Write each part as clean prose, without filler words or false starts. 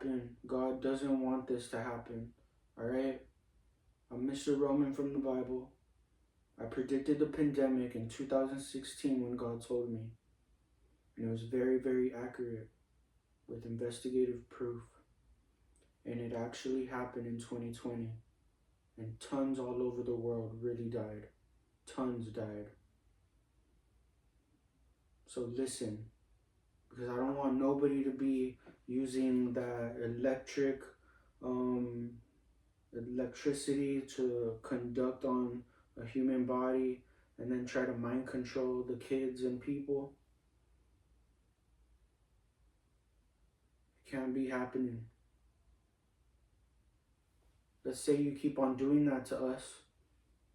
happen. God doesn't want this to happen. Alright? I'm Mr. Roman from the Bible. I predicted the pandemic in 2016 when God told me. And it was very, very accurate with investigative proof. And it actually happened in 2020. And tons all over the world really died. Tons died. So listen, because I don't want nobody to be using that electricity to conduct on a human body and then try to mind control the kids and people. It can't be happening. Let's say you keep on doing that to us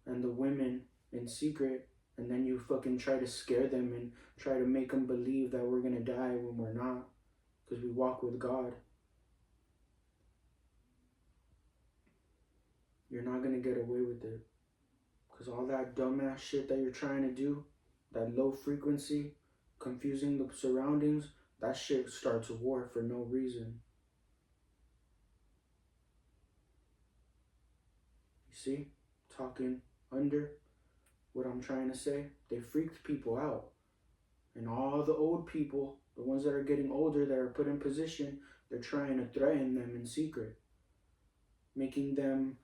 and the women in secret, and then you fucking try to scare them and try to make them believe that we're gonna die when we're not, because we walk with God. You're not gonna get away with it. Because all that dumbass shit that you're trying to do, that low frequency, confusing the surroundings, that shit starts a war for no reason. You see? Talking under what I'm trying to say. They freaked people out. And all the old people, the ones that are getting older, that are put in position, they're trying to threaten them in secret. Making them,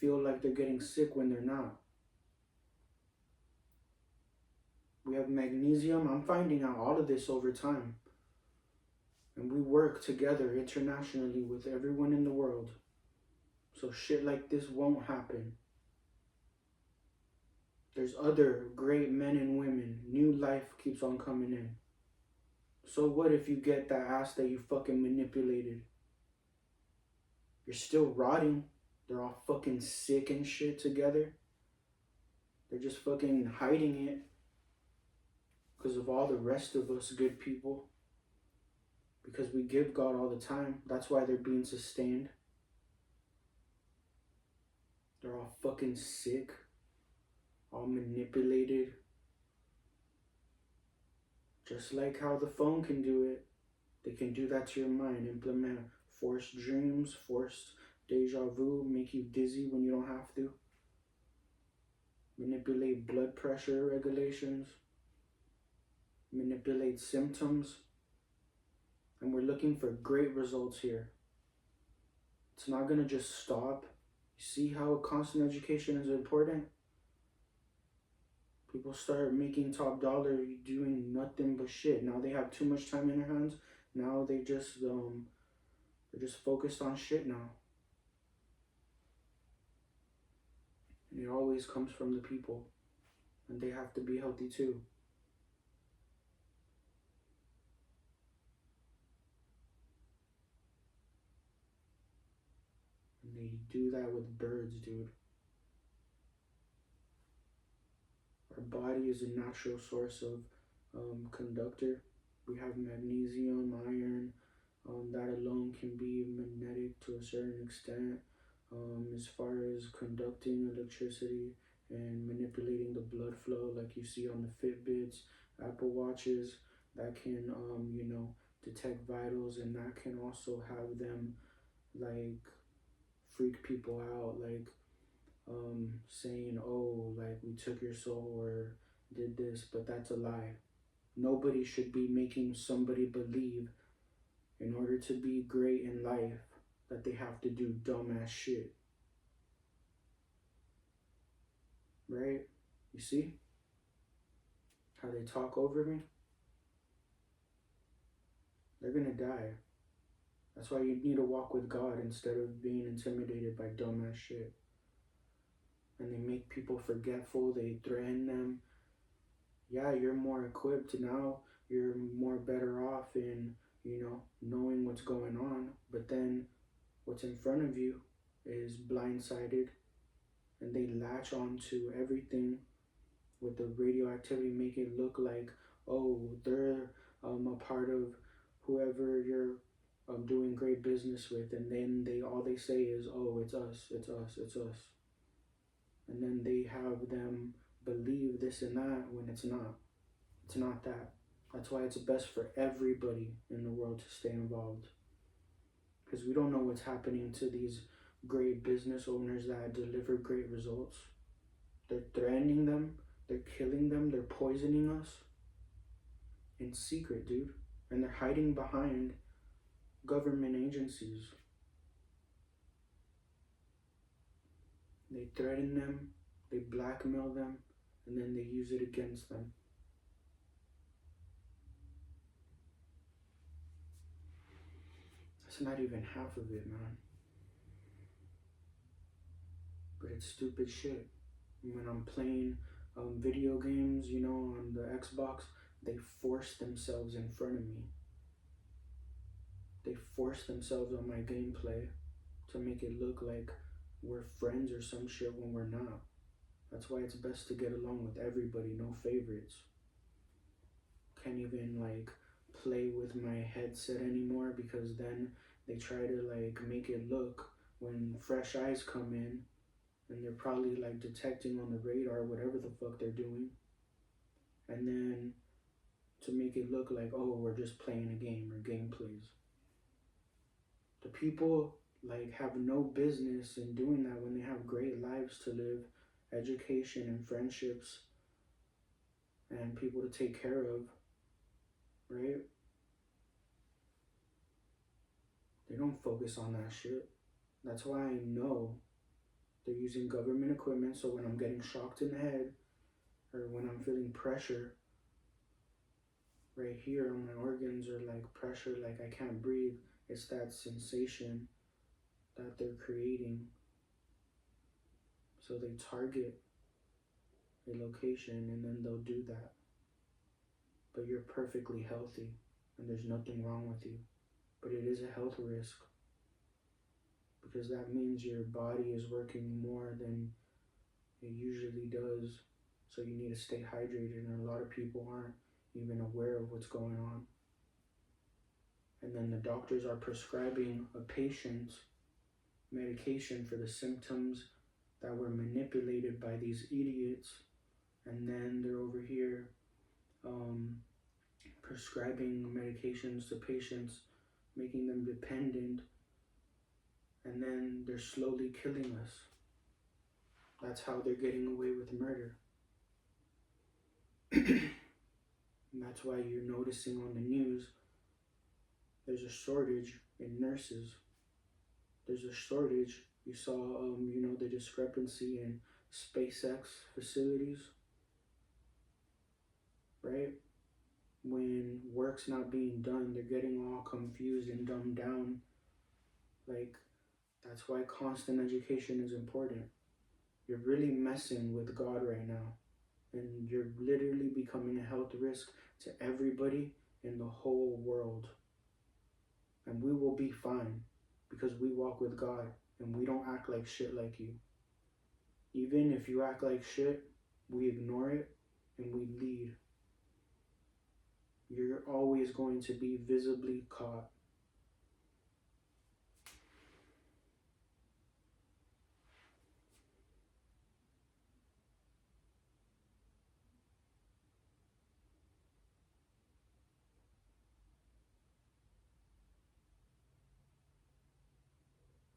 feel like they're getting sick when they're not. We have magnesium. I'm finding out all of this over time. And we work together internationally with everyone in the world. So shit like this won't happen. There's other great men and women. New life keeps on coming in. So what if you get that ass that you fucking manipulated? You're still rotting. They're all fucking sick and shit together. They're just fucking hiding it because of all the rest of us good people. Because we give God all the time. That's why they're being sustained. They're all fucking sick. All manipulated. Just like how the phone can do it. They can do that to your mind. Implement forced dreams, forced deja vu, make you dizzy when you don't have to. Manipulate blood pressure regulations. Manipulate symptoms. And we're looking for great results here. It's not going to just stop. You see how constant education is important? People start making top dollar doing nothing but shit. Now they have too much time in their hands. Now they're just focused on shit now. And it always comes from the people. And they have to be healthy too. And they do that with birds, dude. Our body is a natural source of conductor. We have magnesium, iron. That alone can be magnetic to a certain extent. As far as conducting electricity and manipulating the blood flow, like you see on the Fitbits, Apple Watches, that can, detect vitals, and that can also have them, like, freak people out, like, saying, oh, like, we took your soul or did this, but that's a lie. Nobody should be making somebody believe in order to be great in life that they have to do dumbass shit. Right? You see how they talk over me? They're gonna die. That's why you need to walk with God instead of being intimidated by dumbass shit. And they make people forgetful, they threaten them. Yeah, you're more equipped now, you're more better off in, knowing what's going on. But then what's in front of you is blindsided, and they latch on to everything with the radioactivity, make it look like, oh, they're a part of whoever you're doing great business with, and then all they say is, oh, it's us, it's us, it's us. And then they have them believe this and that when it's not. It's not that. That's why it's best for everybody in the world to stay involved. because we don't know what's happening to these great business owners that deliver great results. They're threatening them, they're killing them, they're poisoning us in secret, dude. And they're hiding behind government agencies. They threaten them, they blackmail them, and then they use it against them. That's not even half of it, man. But it's stupid shit. When I'm playing video games, you know, on the Xbox, they force themselves in front of me. They force themselves on my gameplay to make it look like we're friends or some shit when we're not. That's why it's best to get along with everybody, no favorites. Can't even like play with my headset anymore because then they try to like make it look when fresh eyes come in and they're probably like detecting on the radar whatever the fuck they're doing. And then to make it look like, oh, we're just playing a game or gameplays. The people like have no business in doing that when they have great lives to live, education and friendships and people to take care of, right? They don't focus on that shit. That's why I know they're using government equipment, so when I'm getting shocked in the head or when I'm feeling pressure right here on my organs or like pressure, like I can't breathe, it's that sensation that they're creating. So they target a location and then they'll do that. But you're perfectly healthy and there's nothing wrong with you. But it is a health risk because that means your body is working more than it usually does. So you need to stay hydrated, and a lot of people aren't even aware of what's going on. And then the doctors are prescribing a patient medication for the symptoms that were manipulated by these idiots, and then they're over here prescribing medications to patients, making them dependent, and then they're slowly killing us. That's how they're getting away with murder. And that's why you're noticing on the news there's a shortage in nurses. There's a shortage. You saw, you know, the discrepancy in SpaceX facilities, right? When work's not being done, they're getting all confused and dumbed down. Like, that's why constant education is important. You're really messing with God right now. And you're literally becoming a health risk to everybody in the whole world. And we will be fine because we walk with God and we don't act like shit like you. Even if you act like shit, we ignore it and we lead. You're always going to be visibly caught.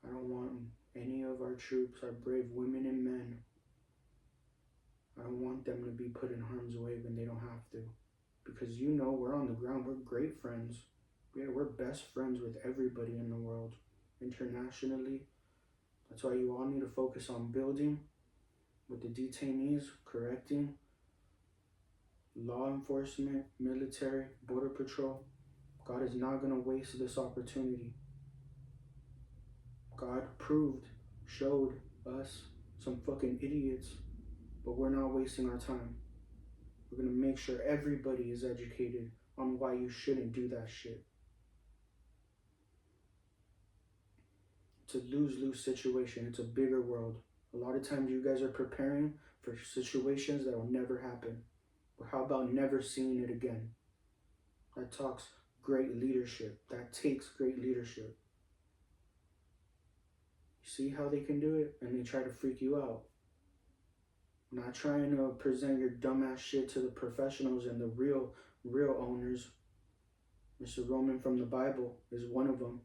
I don't want any of our troops, our brave women and men, I don't want them to be put in harm's way when they don't have to. Because you know we're on the ground, we're great friends. Yeah, we're best friends with everybody in the world, internationally. That's why you all need to focus on building with the detainees, correcting, law enforcement, military, border patrol. God is not going to waste this opportunity. God proved, showed us some fucking idiots, but we're not wasting our time. We're going to make sure everybody is educated on why you shouldn't do that shit. It's a lose-lose situation. It's a bigger world. A lot of times you guys are preparing for situations that will never happen. But how about never seeing it again? That talks great leadership. That takes great leadership. You see how they can do it? And they try to freak you out. Not trying to present your dumbass shit to the professionals and the real owners. Mr. Roman from the Bible is one of them.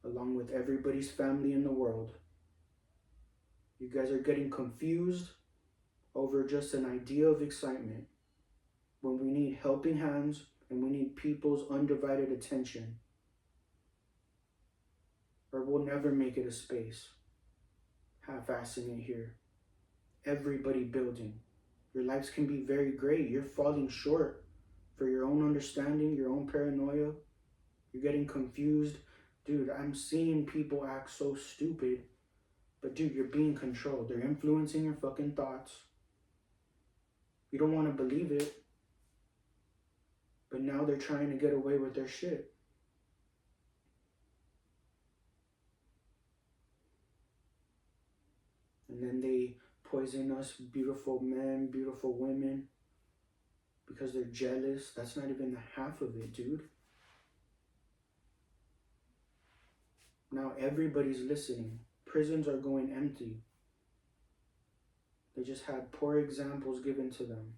along with everybody's family in the world. You guys are getting confused over just an idea of excitement when we need helping hands and we need people's undivided attention, or we'll never make it a space. Half-assing it here. Everybody building. Your lives can be very great. You're falling short for your own understanding, your own paranoia. You're getting confused. Dude, I'm seeing people act so stupid. But dude, you're being controlled. They're influencing your fucking thoughts. You don't want to believe it. But now they're trying to get away with their shit. And then they poison us beautiful men, beautiful women, because they're jealous. That's not even the half of it, dude. Now everybody's listening. Prisons are going empty. They just had poor examples given to them.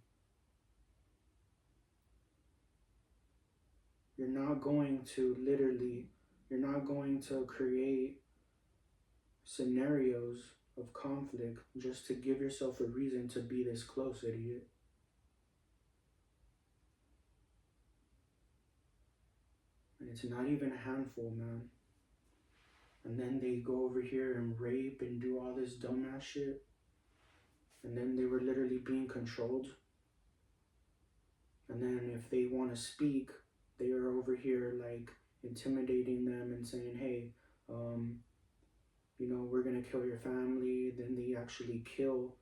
You're not going to create scenarios of conflict just to give yourself a reason to be this close, idiot. And it's not even a handful, man. And then they go over here and rape and do all this dumbass shit. And then they were literally being controlled. And then if they want to speak, they are over here like intimidating them and saying, hey, we're going to kill your family. Then they actually kill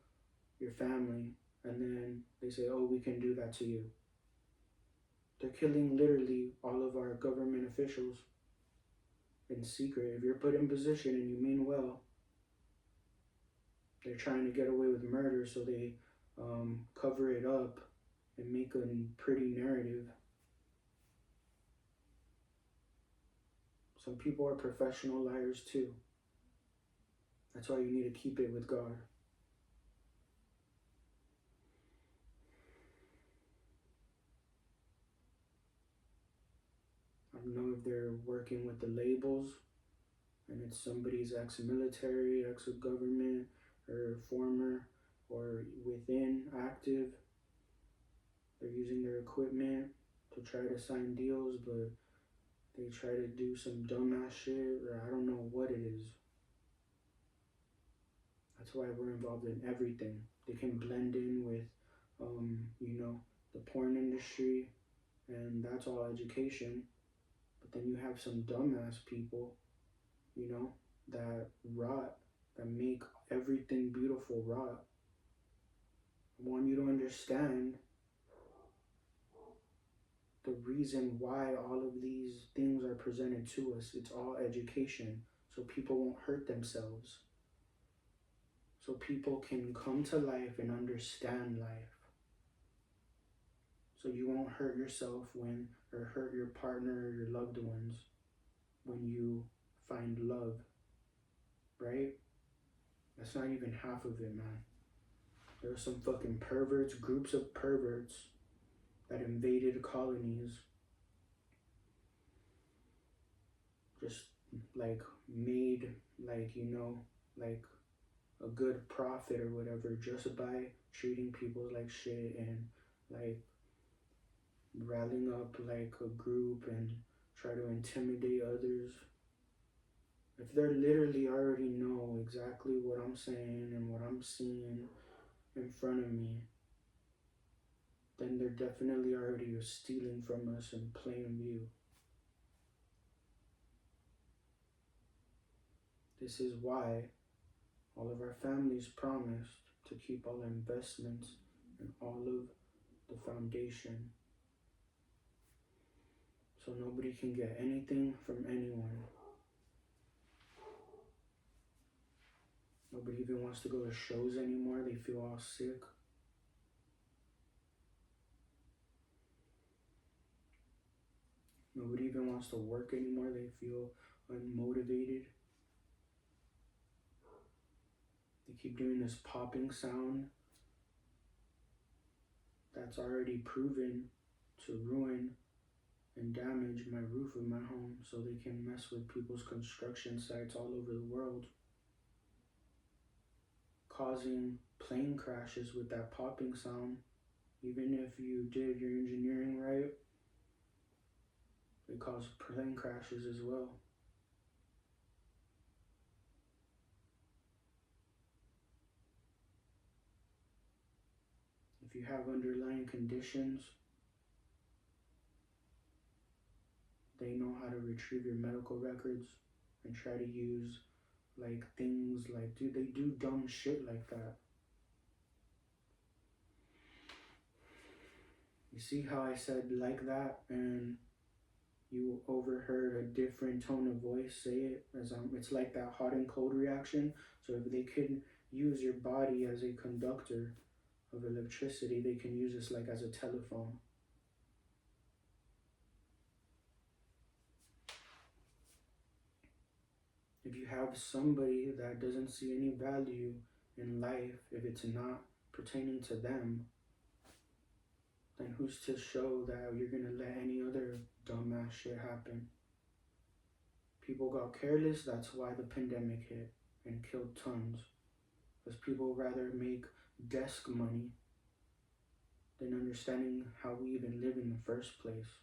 your family. And then they say, oh, we can do that to you. They're killing literally all of our government officials in secret. If you're put in position and you mean well, they're trying to get away with murder, so they cover it up and make a pretty narrative. Some people are professional liars too. That's why you need to keep it with God. I don't know if they're working with the labels and it's somebody's ex-military, ex-government, or former, or within active. They're using their equipment to try to sign deals, but they try to do some dumbass shit, or I don't know what it is. That's why we're involved in everything. They can blend in with, the porn industry, and that's all education. But then you have some dumbass people, that rot, that make everything beautiful rot. I want you to understand the reason why all of these things are presented to us. It's all education, so people won't hurt themselves. So people can come to life and understand life. So you won't hurt yourself or hurt your partner or your loved ones when you find love, right? That's not even half of it, man. There are some fucking perverts, groups of perverts that invaded colonies, just like made like a good profit or whatever just by treating people like shit and like rallying up like a group and try to intimidate others. If they're literally already know exactly what I'm saying and what I'm seeing in front of me, then they're definitely already stealing from us in plain view. This is why all of our families promised to keep all investments and all of the foundation, so nobody can get anything from anyone. Nobody even wants to go to shows anymore. They feel all sick. Nobody even wants to work anymore. They feel unmotivated. They keep doing this popping sound that's already proven to ruin and damage my roof of my home so they can mess with people's construction sites all over the world, causing plane crashes with that popping sound. Even if you did your engineering right, it caused plane crashes as well. If you have underlying conditions, they know how to retrieve your medical records and try to use like things like, dude, they do dumb shit like that. You see how I said like that and you overheard a different tone of voice say it as it's like that hot and cold reaction. So if they could use your body as a conductor of electricity, they can use this like as a telephone. If you have somebody that doesn't see any value in life, if it's not pertaining to them, then who's to show that you're gonna let any other dumbass shit happen? People got careless, that's why the pandemic hit and killed tons. Because people rather make desk money than understanding how we even live in the first place.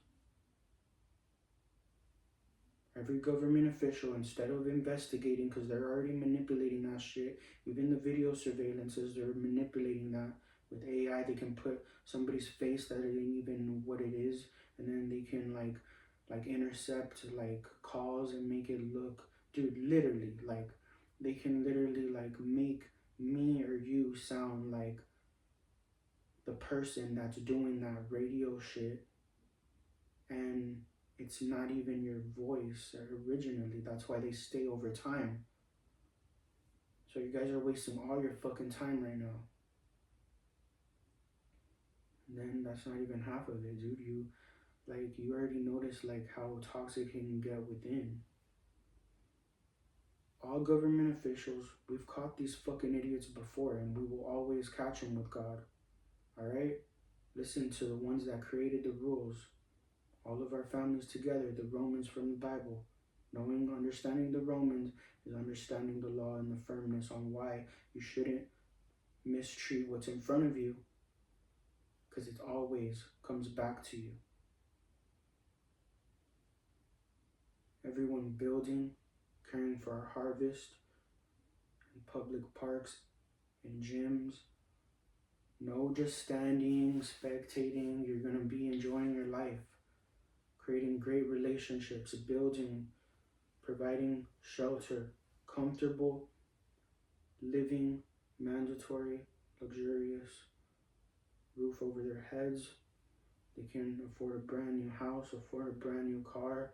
Every government official, instead of investigating, because they're already manipulating that shit, even the video surveillances, they're manipulating that. With AI, they can put somebody's face that ain't even what it is, and then they can like intercept like calls and make it look, dude, literally, like they can literally like make me or you sound like the person that's doing that radio shit, and it's not even your voice originally. That's why they stay over time. So you guys are wasting all your fucking time right now. And then that's not even half of it, dude. You already noticed like how toxic it can get within. All government officials, we've caught these fucking idiots before, and we will always catch them with God. Alright? Listen to the ones that created the rules. All of our families together, the Romans from the Bible. Understanding the Romans is understanding the law and the firmness on why you shouldn't mistreat what's in front of you, because it always comes back to you. Everyone building, caring for our harvest, in public parks, in gyms. No just standing, spectating. You're going to be enjoying your life, creating great relationships, building, providing shelter, comfortable living, mandatory, luxurious, roof over their heads. They can afford a brand new house, afford a brand new car,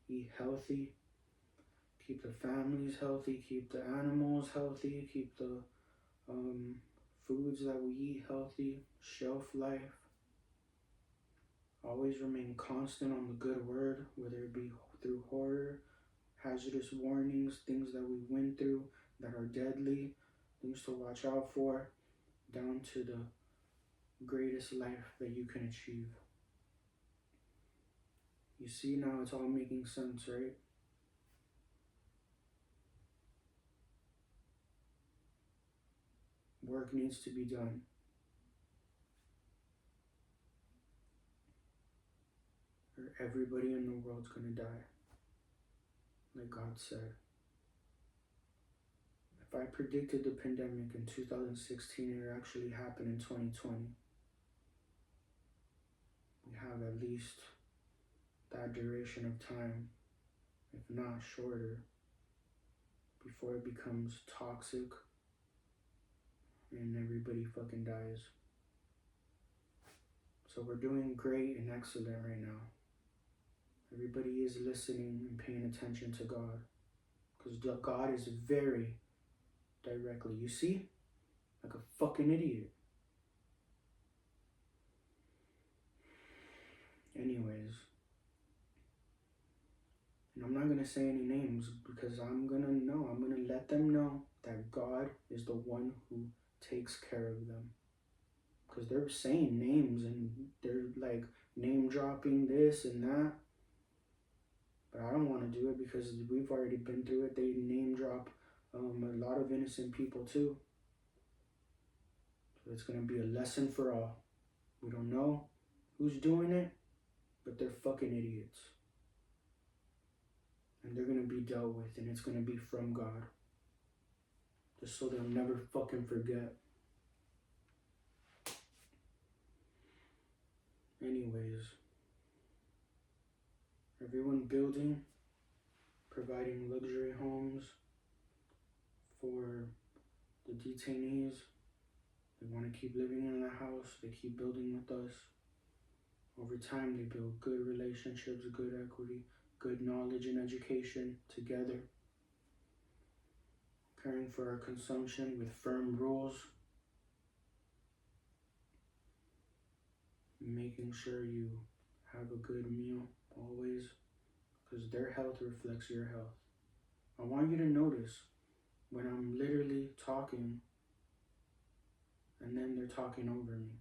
eat healthy, keep the families healthy, keep the animals healthy, keep the foods that we eat healthy, shelf life. Always remain constant on the good word, whether it be through horror, hazardous warnings, things that we went through that are deadly, things to watch out for, down to the greatest life that you can achieve. You see, now it's all making sense, right? Work needs to be done. Or everybody in the world's gonna die. Like God said. If I predicted the pandemic in 2016, it actually happened in 2020. We have at least that duration of time, if not shorter, before it becomes toxic and everybody fucking dies. So we're doing great and excellent right now. Everybody is listening and paying attention to God, because God is very directly, you see, like a fucking idiot. Anyways, and I'm not gonna say any names because I'm gonna let them know that God is the one who takes care of them. Because they're saying names and they're like name dropping this and that. But I don't want to do it because we've already been through it. They name drop a lot of innocent people too. So it's going to be a lesson for all. We don't know who's doing it, but they're fucking idiots. And they're going to be dealt with, and it's going to be from God. Just so they'll never fucking forget. Anyways, everyone building, providing luxury homes for the detainees. They want to keep living in the house. They keep building with us. Over time, they build good relationships, good equity, good knowledge and education together. Caring for our consumption with firm rules. Making sure you have a good meal always, because their health reflects your health. I want you to notice when I'm literally talking and then they're talking over me.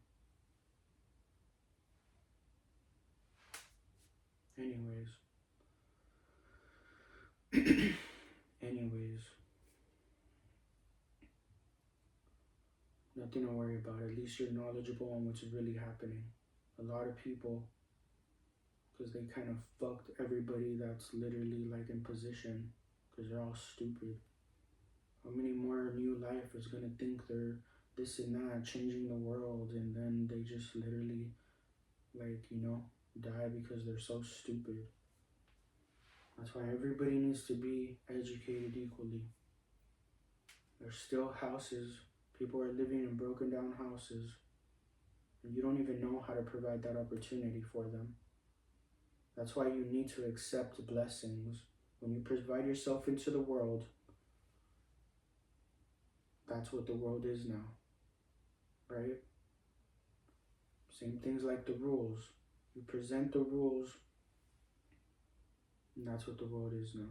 Anyways, nothing to worry about. At least you're knowledgeable on what's really happening. A lot of people, because they kind of fucked everybody that's literally like in position, because they're all stupid. How many more new life is gonna think they're this and that, changing the world, and then they just literally, like, die because they're so stupid. That's why everybody needs to be educated equally. There's still houses. People are living in broken down houses, and you don't even know how to provide that opportunity for them. That's why you need to accept blessings. When you provide yourself into the world, that's what the world is now, right? Same things like the rules. You present the rules, and that's what the world is now.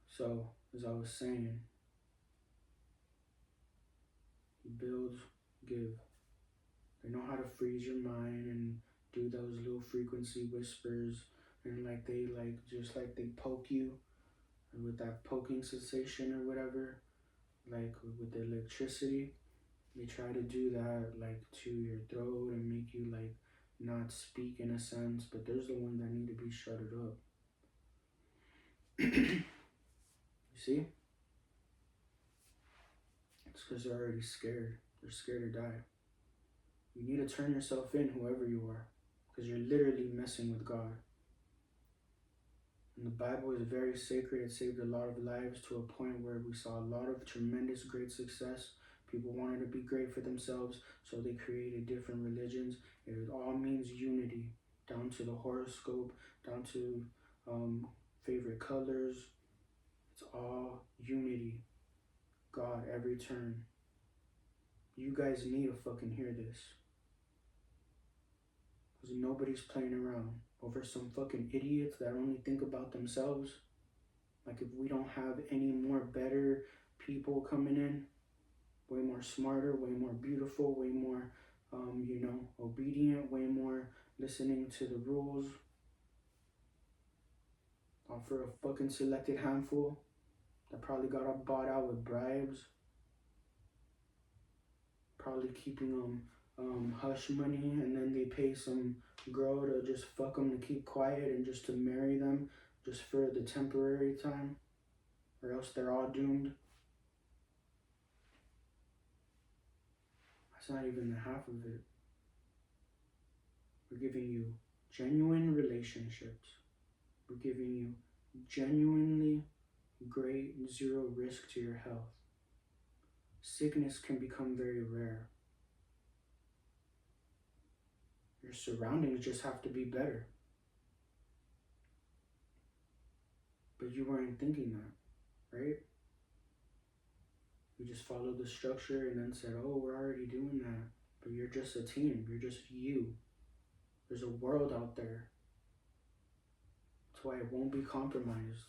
So, as I was saying, you build, give. They know how to freeze your mind and do those little frequency whispers, and they poke you with that poking sensation or whatever, like with the electricity. They try to do that like to your throat and make you like not speak in a sense, but there's the ones that need to be shutted up. You see? It's because they're already scared. They're scared to die. You need to turn yourself in, whoever you are, because you're literally messing with God. And the Bible is very sacred. It saved a lot of lives to a point where we saw a lot of tremendous great success. People wanted to be great for themselves, so they created different religions. It all means unity, down to the horoscope, down to favorite colors. It's all unity. God, every turn. You guys need to fucking hear this. Because nobody's playing around over some fucking idiots that only think about themselves. Like, if we don't have any more better people coming in, way more smarter, way more beautiful, way more, obedient, way more listening to the rules, for a fucking selected handful that probably got bought out with bribes, probably keeping them hush money, and then they pay some girl to just fuck them to keep quiet and just to marry them just for the temporary time, or else they're all doomed. That's not even the half of it. We're giving you genuine relationships. We're giving you genuinely great zero risk to your health. Sickness can become very rare. Your surroundings just have to be better. But you weren't thinking that, right? You just followed the structure and then said, oh, we're already doing that. But you're just a team. You're just you. There's a world out there. That's why it won't be compromised.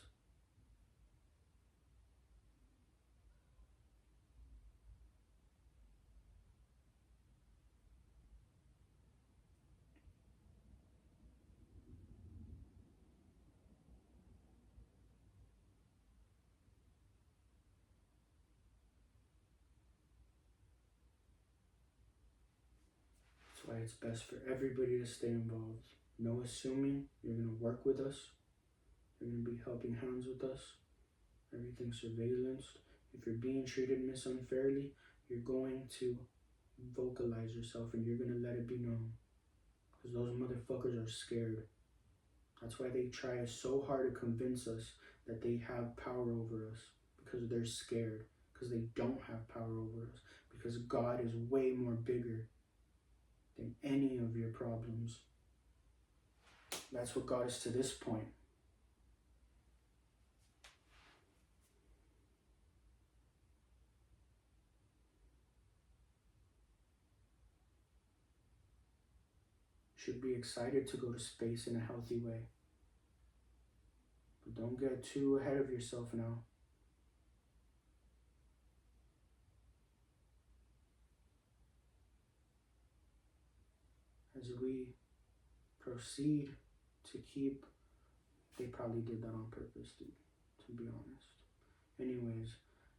why it's best for everybody to stay involved. No assuming. You're going to work with us. You're going to be helping hands with us. Everything's surveillanced. If you're being treated unfairly, you're going to vocalize yourself and you're going to let it be known. Because those motherfuckers are scared. That's why they try so hard to convince us that they have power over us. Because they're scared. Because they don't have power over us. Because God is way more bigger than any of your problems. That's what got us to this point. Should be excited to go to space in a healthy way. But don't get too ahead of yourself now. As we proceed to keep, they probably did that on purpose, dude, to be honest. Anyways,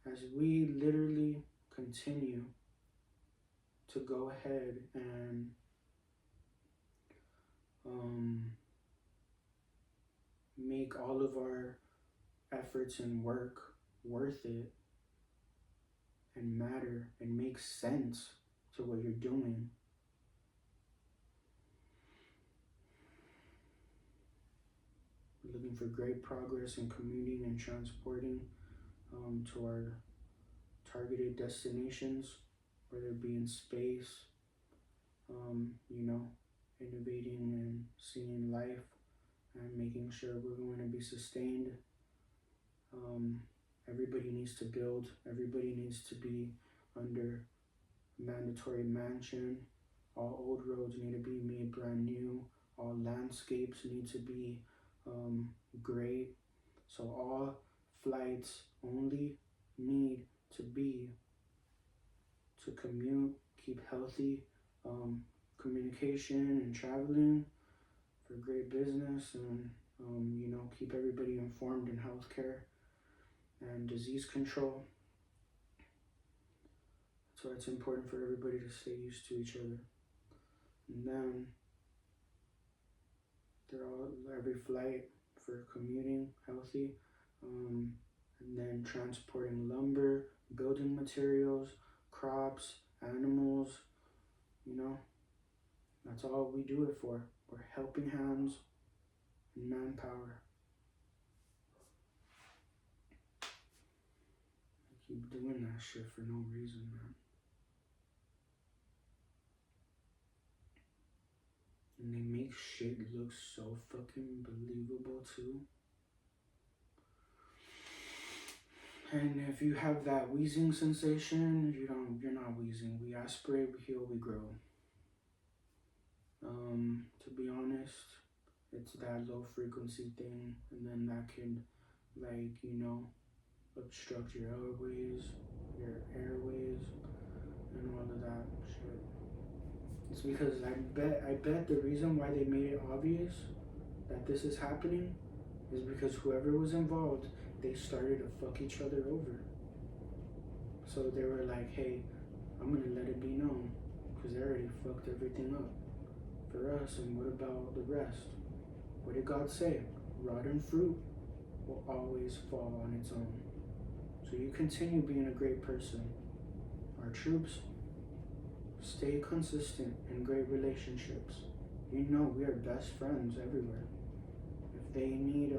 as we literally continue to go ahead and make all of our efforts and work worth it and matter and make sense to what you're doing, we're looking for great progress in commuting and transporting to our targeted destinations, whether it be in space, innovating and seeing life and making sure we're going to be sustained. Everybody needs to build. Everybody needs to be under mandatory mansion. All old roads need to be made brand new. All landscapes need to be great. So all flights only need to be to commute, keep healthy communication and traveling for great business, and keep everybody informed in healthcare and disease control. So it's important for everybody to stay used to each other. And then every flight for commuting healthy, and then transporting lumber, building materials, crops, animals, that's all we do it for. We're helping hands and manpower. I keep doing that shit for no reason, man. And they make shit look so fucking believable too. And if you have that wheezing sensation, you're not wheezing. We aspirate, we heal, we grow. To be honest, it's that low frequency thing, and then that can, obstruct your airways, and all of that shit. It's because I bet the reason why they made it obvious that this is happening is because whoever was involved, they started to fuck each other over. So they were like, hey, I'm gonna let it be known, because they already fucked everything up for us, and what about the rest? What did God say? Rotten fruit will always fall on its own. So you continue being a great person. Our troops, stay consistent in great relationships. We are best friends everywhere. If they need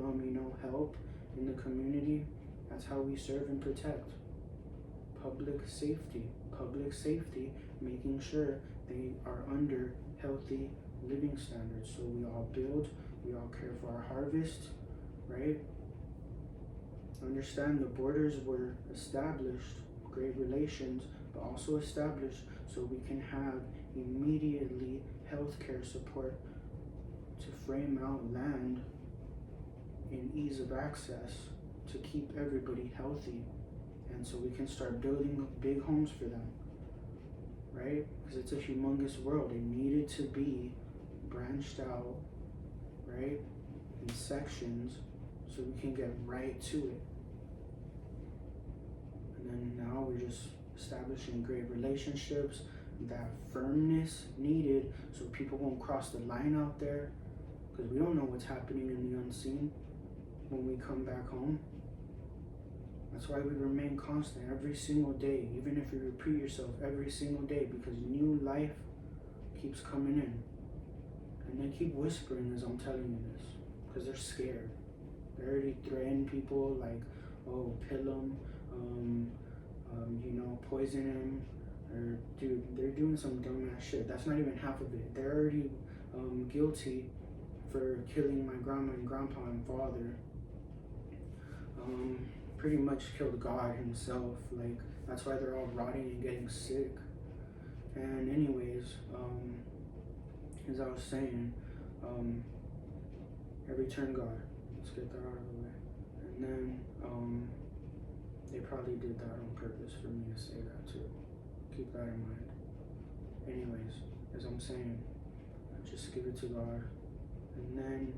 help in the community, that's how we serve and protect. Public safety, making sure they are under healthy living standards. So we all build, we all care for our harvest, right? Understand the borders were established, great relations, but also established so we can have immediately healthcare support to frame out land in ease of access to keep everybody healthy, and so we can start building big homes for them, right? Because it's a humongous world. It needed to be branched out, right, in sections so we can get right to it. And then now we're just establishing great relationships, that firmness needed so people won't cross the line out there, because we don't know what's happening in the unseen when we come back home. That's why we remain constant every single day, even if you repeat yourself every single day, because new life keeps coming in. And they keep whispering as I'm telling you this, because they're scared. They already threaten people like, oh, pill them, poison him, or dude, they're doing some dumbass shit. That's not even half of it. They're already guilty for killing my grandma and grandpa and father. Pretty much killed God himself. Like, that's why they're all rotting and getting sick. And anyways, as I was saying, every turn God. Let's get that out of the way. And then they probably did that on purpose for me to say that too. Keep that in mind. Anyways, as I'm saying, just give it to God. And then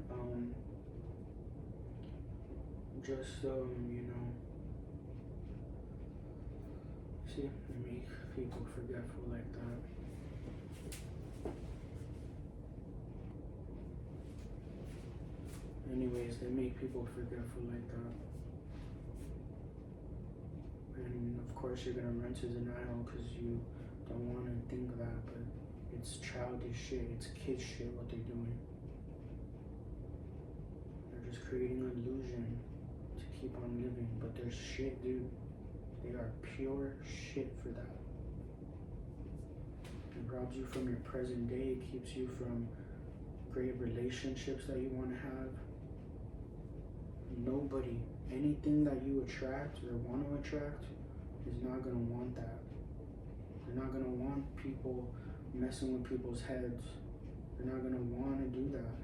see, they make people forgetful like that. Anyways, they make people forgetful like that. And of course you're gonna run to denial because you don't want to think that, but it's childish shit, it's kid shit what they're doing. They're just creating an illusion to keep on living, but they're shit, dude. They are pure shit for that. It robs you from your present day, it keeps you from great relationships that you want to have. Nobody, anything that you attract or want to attract is not going to want that. They're not going to want people messing with people's heads. They're not going to want to do that.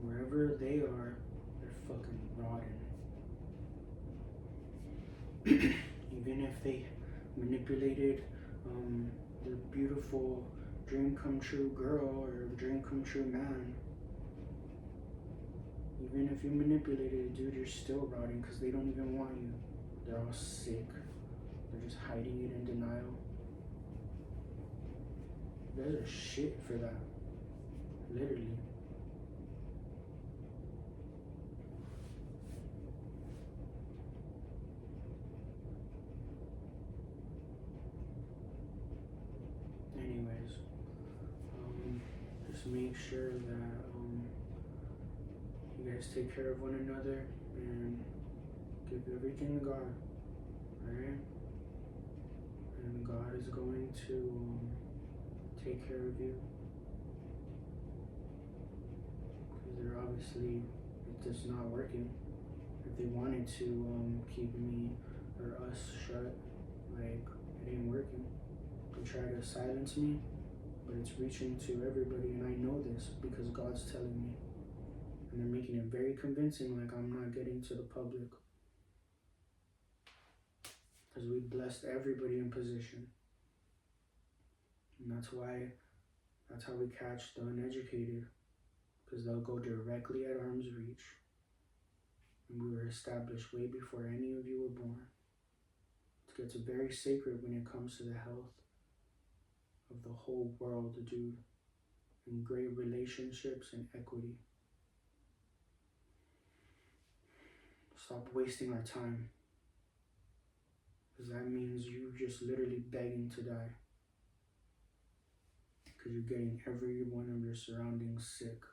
Wherever they are, they're fucking rotten. Even if they manipulated the beautiful dream come true girl or dream come true man, even if you manipulated it, dude, you're still rotting because they don't even want you. They're all sick. They're just hiding it in denial. You guys are shit for that. Literally. Anyways, just make sure that you guys take care of one another and give everything to God, alright? And God is going to take care of you. Because they're obviously, it's just not working. If they wanted to keep me or us shut, like, it ain't working. They try to silence me, but it's reaching to everybody, and I know this because God's telling me. And they're making it very convincing, like I'm not getting to the public. Because we blessed everybody in position. And that's how we catch the uneducated. Because they'll go directly at arm's reach. And we were established way before any of you were born. It gets very sacred when it comes to the health of the whole world, dude. And great relationships and equity. Stop wasting our time. Because that means you just literally begging to die. Because you're getting every one of your surroundings sick.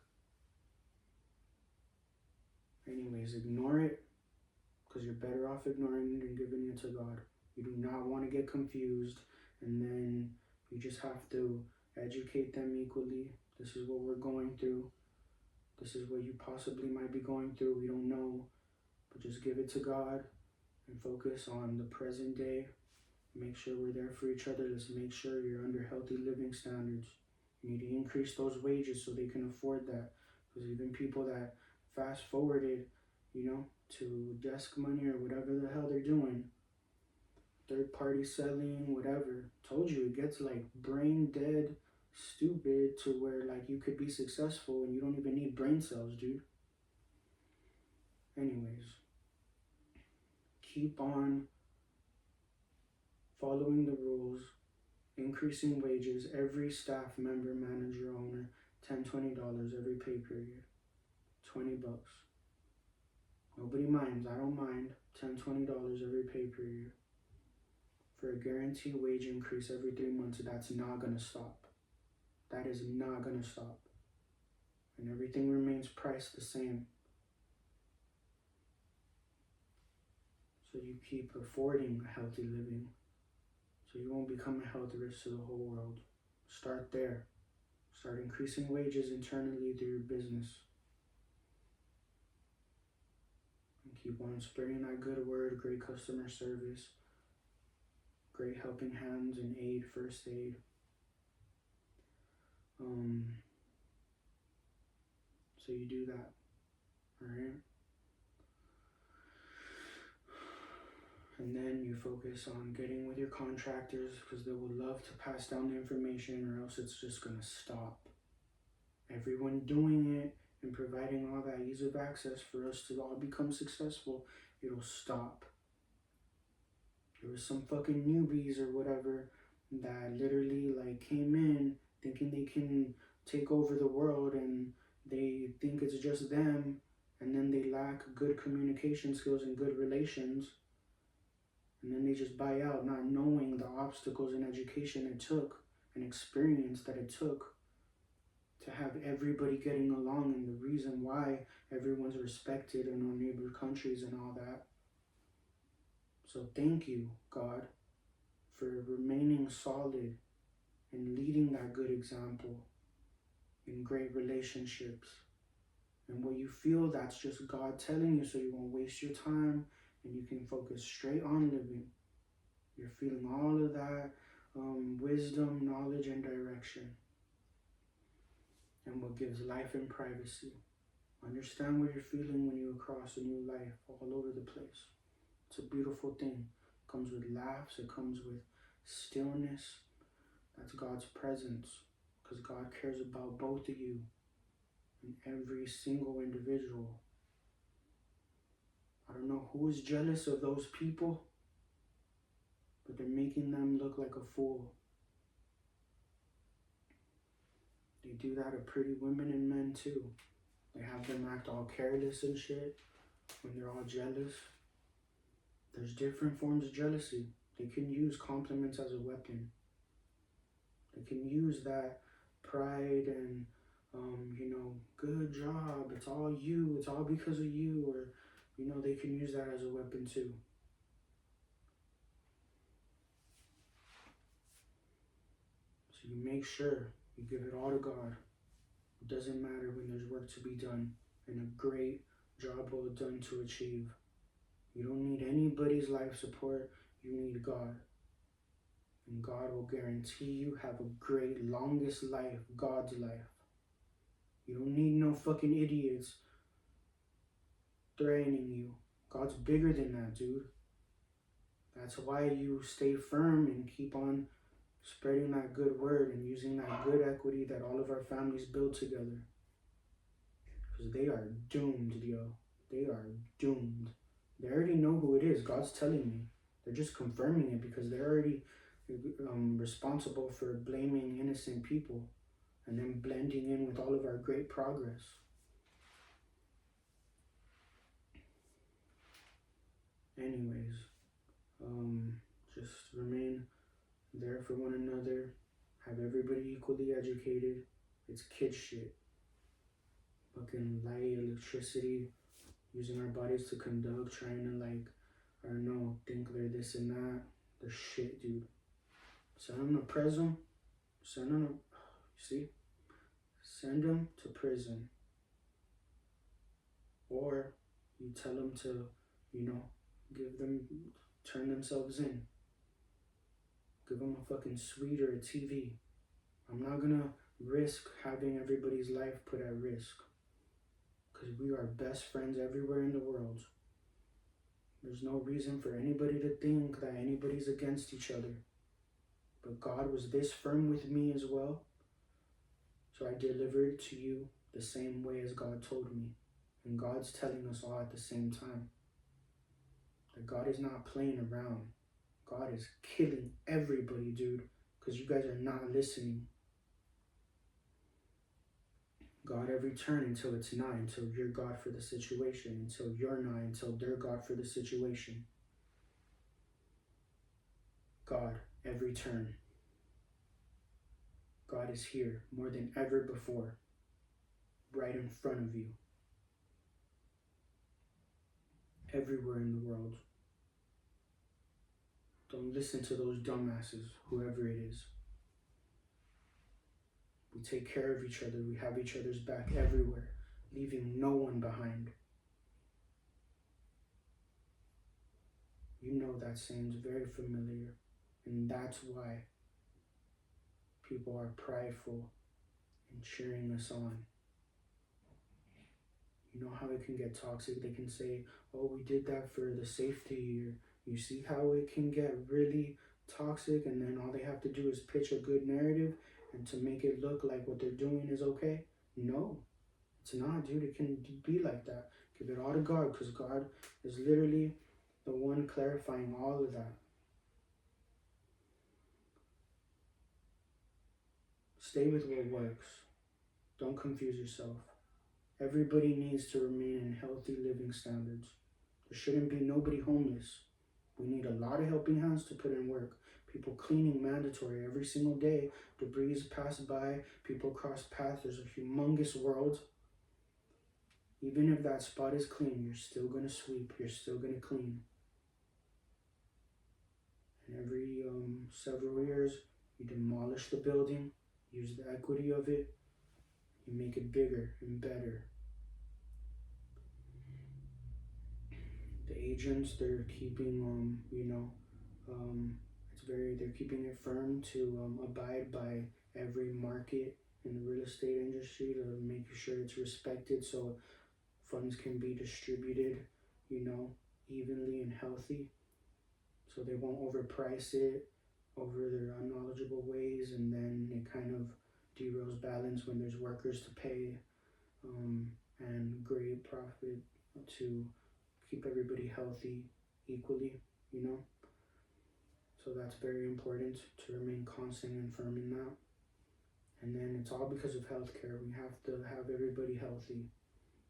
Anyways, ignore it. Because you're better off ignoring it and giving it to God. You do not want to get confused. And then you just have to educate them equally. This is what we're going through. This is what you possibly might be going through. We don't know. But just give it to God and focus on the present day. Make sure we're there for each other. Let's make sure you're under healthy living standards. You need to increase those wages so they can afford that. Because even people that fast forwarded, to desk money or whatever the hell they're doing, third party selling, whatever, told you it gets like brain dead, stupid to where like you could be successful and you don't even need brain cells, dude. Anyways. Keep on following the rules, increasing wages, every staff member, manager, owner, $10, $20 every pay period, $20. Nobody minds, I don't mind, $10, $20 every pay period. For a guaranteed wage increase every 3 months, that's not gonna stop. That is not gonna stop. And everything remains priced the same. So you keep affording a healthy living. So you won't become a health risk to the whole world. Start there. Start increasing wages internally through your business. And keep on spreading that good word, great customer service, great helping hands and aid, first aid. So you do that, alright? And then you focus on getting with your contractors because they will love to pass down the information, or else it's just gonna stop. Everyone doing it and providing all that ease of access for us to all become successful, it'll stop. There was some fucking newbies or whatever that literally like came in thinking they can take over the world, and they think it's just them, and then they lack good communication skills and good relations, and then they just buy out, not knowing the obstacles in education it took and experience that it took to have everybody getting along, and the reason why everyone's respected in our neighbor countries and all that. So thank you, God, for remaining solid and leading that good example in great relationships. And what you feel, that's just God telling you, so you won't waste your time and you can focus straight on living. You're feeling all of that wisdom, knowledge, and direction. And what gives life and privacy. Understand what you're feeling when you cross a new life all over the place. It's a beautiful thing. It comes with laughs, it comes with stillness. That's God's presence, because God cares about both of you and every single individual. I don't know who is jealous of those people, but they're making them look like a fool. They do that to pretty women and men too. They have them act all careless and shit when they're all jealous. There's different forms of jealousy. They can use compliments as a weapon. They can use that pride and, good job, it's all you, it's all because of you, or, they can use that as a weapon too. So you make sure you give it all to God. It doesn't matter when there's work to be done and a great job well done to achieve. You don't need anybody's life support, you need God. And God will guarantee you have a great longest life, God's life. You don't need no fucking idiots threatening you. God's bigger than that, dude. That's why you stay firm and keep on spreading that good word and using that good equity that all of our families build together. Because they are doomed, yo. They are doomed. They already know who it is. God's telling me. They're just confirming it because they're already responsible for blaming innocent people and then blending in with all of our great progress. Anyways, just remain there for one another. Have everybody equally educated. It's kid shit. Fucking light, electricity, using our bodies to conduct, trying to think they're this and that. They're shit, dude. Send them to prison. Send them to prison. Or you tell them to, turn themselves in. Give them a fucking suite or a TV. I'm not gonna risk having everybody's life put at risk. Because we are best friends everywhere in the world. There's no reason for anybody to think that anybody's against each other. But God was this firm with me as well. So I delivered to you the same way as God told me. And God's telling us all at the same time. That God is not playing around. God is killing everybody, dude, because you guys are not listening. God every turn until it's not, until you're God for the situation, until you're not, until they're God for the situation. God every turn. God is here more than ever before, right in front of you, everywhere in the world. Don't listen to those dumbasses, whoever it is. We take care of each other. We have each other's back everywhere, leaving no one behind. You know that saying's very familiar, and that's why people are prideful and cheering us on. You know how it can get toxic? They can say, oh, we did that for the safety. Or you see how it can get really toxic, and then all they have to do is pitch a good narrative and to make it look like what they're doing is okay? No, it's not, dude. It can be like that. Give it all to God, because God is literally the one clarifying all of that. Stay with what works. Don't confuse yourself. Everybody needs to remain in healthy living standards. There shouldn't be nobody homeless. We need a lot of helping hands to put in work. People cleaning mandatory every single day. Debris pass by. People cross paths. There's a humongous world. Even if that spot is clean, you're still going to sweep. You're still going to clean. And every several years, you demolish the building. Use the equity of it. You make it bigger and better. The agents, they're keeping, they're keeping it firm to abide by every market in the real estate industry to make sure it's respected so funds can be distributed, evenly and healthy. So they won't overprice it over their unknowledgeable ways, and then it kind of derails balance when there's workers to pay and great profit to keep everybody healthy equally, So that's very important to remain constant and firm in that. And then it's all because of healthcare. We have to have everybody healthy.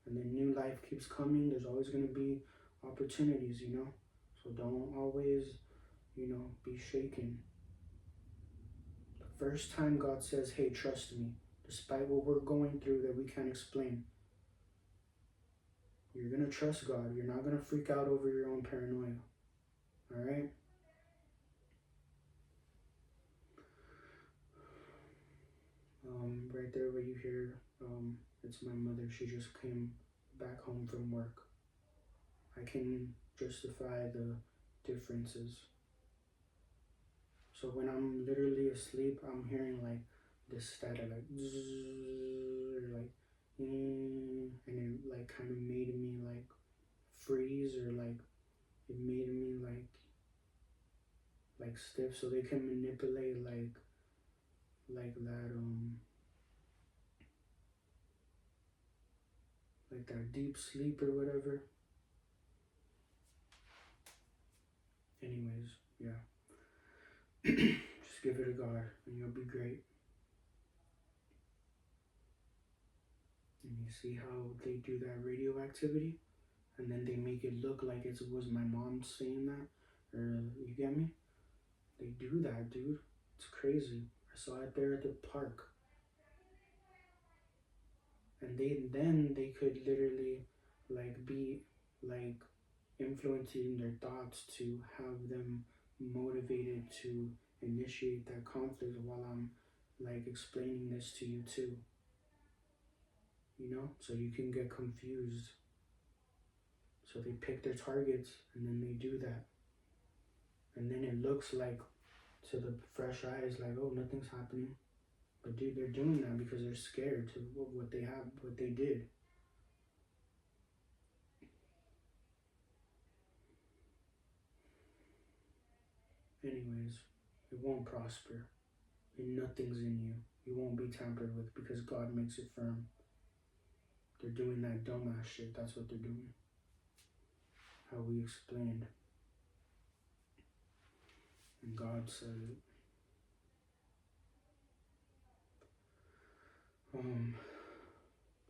And then new life keeps coming. There's always going to be opportunities, So don't always, be shaken. The first time God says, hey, trust me, despite what we're going through that we can't explain, you're going to trust God. You're not going to freak out over your own paranoia. All right? Right there where you hear, it's my mother. She just came back home from work. I can justify the differences. So when I'm literally asleep, I'm hearing like this static, like zzz, or like, and it like kind of made me like freeze, or like it made me like stiff, so they can manipulate like that deep sleep or whatever. Anyways, yeah. Just give it a God and you'll be great. And you see how they do that radioactivity, and then they make it look like it was my mom saying that, or you get me? They do that, dude. It's crazy. I saw it there at the park. And they could literally be influencing their thoughts to have them motivated to initiate that conflict while I'm explaining this to you too. So you can get confused. So they pick their targets and then they do that. And then it looks like to the fresh eyes like, oh, nothing's happening. But dude, they're doing that because they're scared to what they did. Anyways, it won't prosper. And nothing's in you. You won't be tampered with because God makes it firm. They're doing that dumbass shit. That's what they're doing. How we explained. and God said it.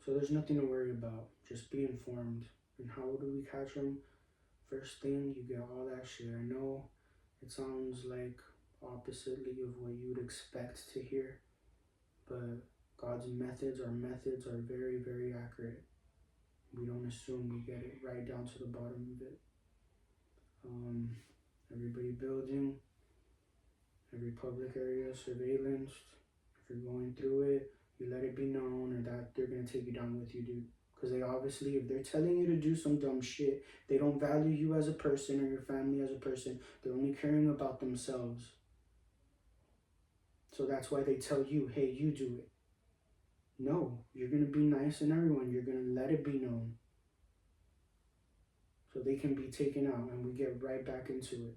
So there's nothing to worry about. Just be informed. And how do we catch them? First thing, you get all that shit. I know it sounds like oppositely of what you'd expect to hear, but God's methods, our methods are very, very accurate. We don't assume we get it right down to the bottom of it. Everybody building, every public area surveillance. If you're going through it, you let it be known, or that they're gonna take you down with you, dude. Because they obviously, if they're telling you to do some dumb shit, they don't value you as a person or your family as a person. They're only caring about themselves. So that's why they tell you, hey, you do it. No, you're gonna be nice and everyone. You're gonna let it be known. So they can be taken out and we get right back into it.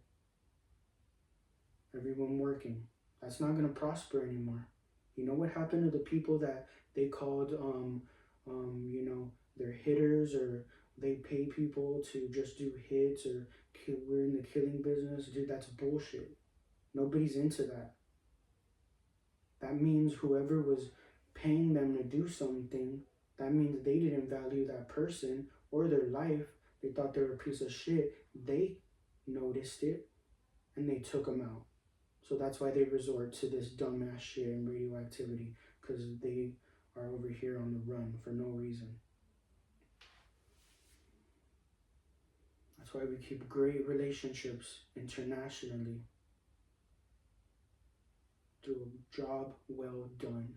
Everyone working. That's not gonna prosper anymore. You know what happened to the people that they called, you know, they're hitters, or they pay people to just do hits, or we're in the killing business? Dude, that's bullshit. Nobody's into that. That means whoever was paying them to do something, that means they didn't value that person or their life. They thought they were a piece of shit. They noticed it and they took them out. So that's why they resort to this dumbass shit and radioactivity, because they are over here on the run for no reason. That's why we keep great relationships internationally. Do a job well done.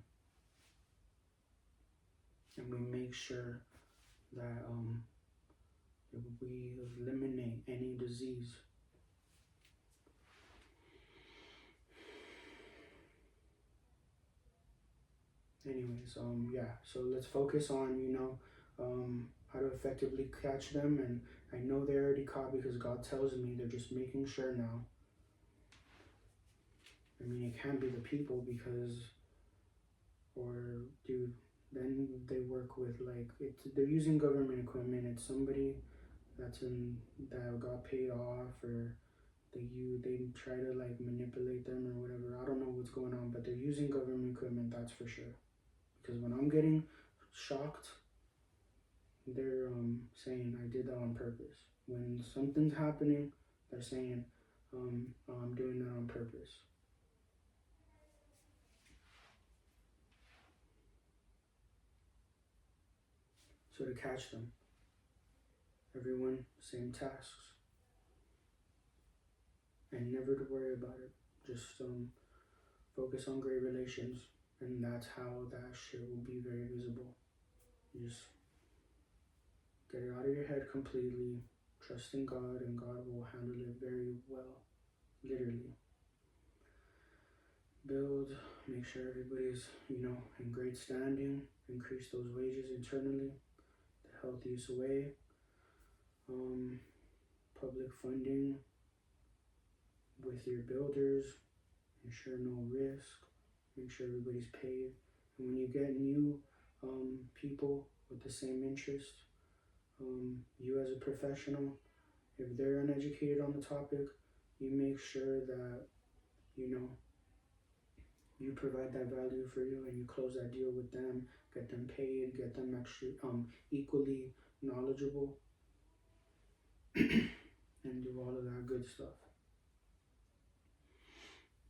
And we make sure that we eliminate any disease. Anyways, yeah, so let's focus on, you know, how to effectively catch them. And I know they're already caught because God tells me. They're just making sure now. I mean, it can't be the people, because, or dude, then they work with, like, they're using government equipment. It's somebody that got paid off, or they try to like manipulate them or whatever. I don't know what's going on, but they're using government equipment, that's for sure. Because when I'm getting shocked, they're saying I did that on purpose. When something's happening, they're saying I'm doing that on purpose. So to catch them, everyone, same tasks, and never to worry about it. Just focus on great relations, and that's how that shit will be very visible. You just get it out of your head completely, trust in God, and God will handle it very well, literally. Build, make sure everybody's, you know, in great standing, increase those wages internally, the healthiest way. Public funding with your builders, ensure no risk, make sure everybody's paid. And when you get new people with the same interest, you as a professional, if they're uneducated on the topic, you make sure that, you know, you provide that value for you, and you close that deal with them, get them paid, get them actually equally knowledgeable, and do all of that good stuff.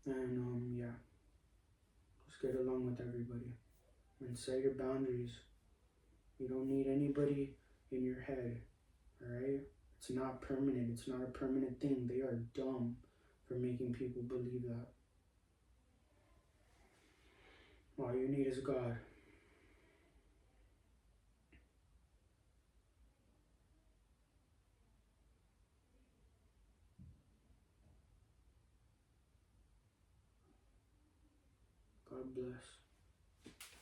And yeah, just get along with everybody and set your boundaries. You don't need anybody in your head, all right? It's not permanent. It's not a permanent thing. They are dumb for making people believe that. All you need is God. God bless.